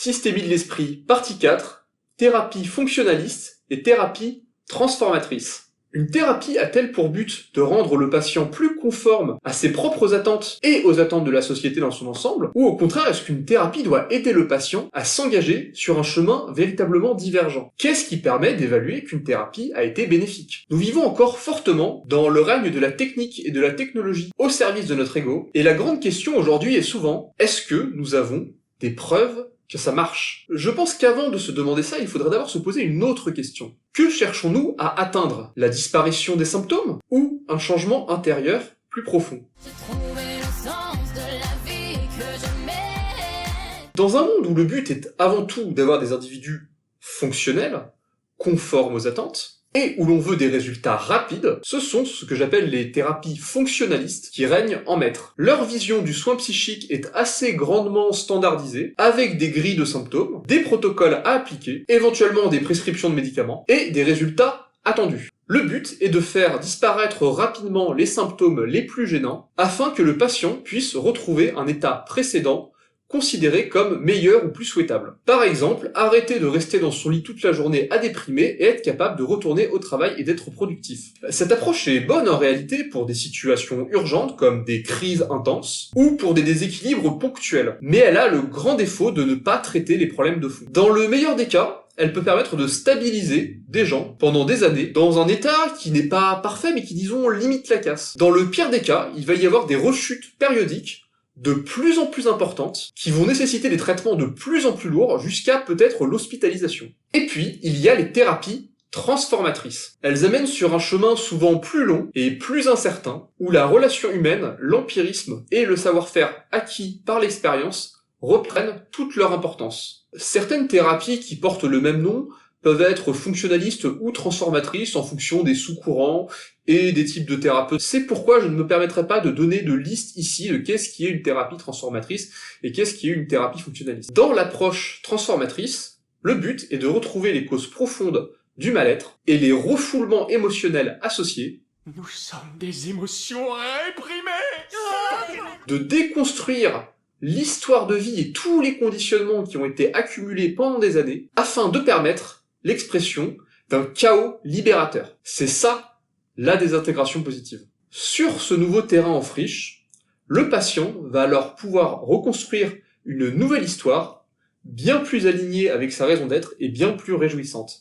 Systémie de l'esprit, partie 4, thérapie fonctionnaliste et thérapie transformatrice. Une thérapie a-t-elle pour but de rendre le patient plus conforme à ses propres attentes et aux attentes de la société dans son ensemble, ou au contraire est-ce qu'une thérapie doit aider le patient à s'engager sur un chemin véritablement divergent? Qu'est-ce qui permet d'évaluer qu'une thérapie a été bénéfique? Nous vivons encore fortement dans le règne de la technique et de la technologie au service de notre ego, et la grande question aujourd'hui est souvent, est-ce que nous avons des preuves que ça marche? Je pense qu'avant de se demander ça, il faudrait d'abord se poser une autre question. Que cherchons-nous à atteindre? La disparition des symptômes ou un changement intérieur plus profond? Dans un monde où le but est avant tout d'avoir des individus fonctionnels, conformes aux attentes, et où l'on veut des résultats rapides, ce sont ce que j'appelle les thérapies fonctionnalistes qui règnent en maître. Leur vision du soin psychique est assez grandement standardisée, avec des grilles de symptômes, des protocoles à appliquer, éventuellement des prescriptions de médicaments, et des résultats attendus. Le but est de faire disparaître rapidement les symptômes les plus gênants, afin que le patient puisse retrouver un état précédent considéré comme meilleur ou plus souhaitable. Par exemple, arrêter de rester dans son lit toute la journée à déprimer et être capable de retourner au travail et d'être productif. Cette approche est bonne en réalité pour des situations urgentes comme des crises intenses ou pour des déséquilibres ponctuels, mais elle a le grand défaut de ne pas traiter les problèmes de fond. Dans le meilleur des cas, elle peut permettre de stabiliser des gens pendant des années dans un état qui n'est pas parfait mais qui, disons, limite la casse. Dans le pire des cas, il va y avoir des rechutes périodiques de plus en plus importantes, qui vont nécessiter des traitements de plus en plus lourds, jusqu'à peut-être l'hospitalisation. Et puis, il y a les thérapies transformatrices. Elles amènent sur un chemin souvent plus long et plus incertain, où la relation humaine, l'empirisme et le savoir-faire acquis par l'expérience reprennent toute leur importance. Certaines thérapies qui portent le même nom peuvent être fonctionnalistes ou transformatrices en fonction des sous-courants et des types de thérapeutes. C'est pourquoi je ne me permettrai pas de donner de liste ici de qu'est-ce qui est une thérapie transformatrice et qu'est-ce qui est une thérapie fonctionnaliste. Dans l'approche transformatrice, le but est de retrouver les causes profondes du mal-être et les refoulements émotionnels associés. Nous sommes des émotions réprimées. De déconstruire l'histoire de vie et tous les conditionnements qui ont été accumulés pendant des années afin de permettre l'expression d'un chaos libérateur. C'est ça, la désintégration positive. Sur ce nouveau terrain en friche, le patient va alors pouvoir reconstruire une nouvelle histoire, bien plus alignée avec sa raison d'être et bien plus réjouissante.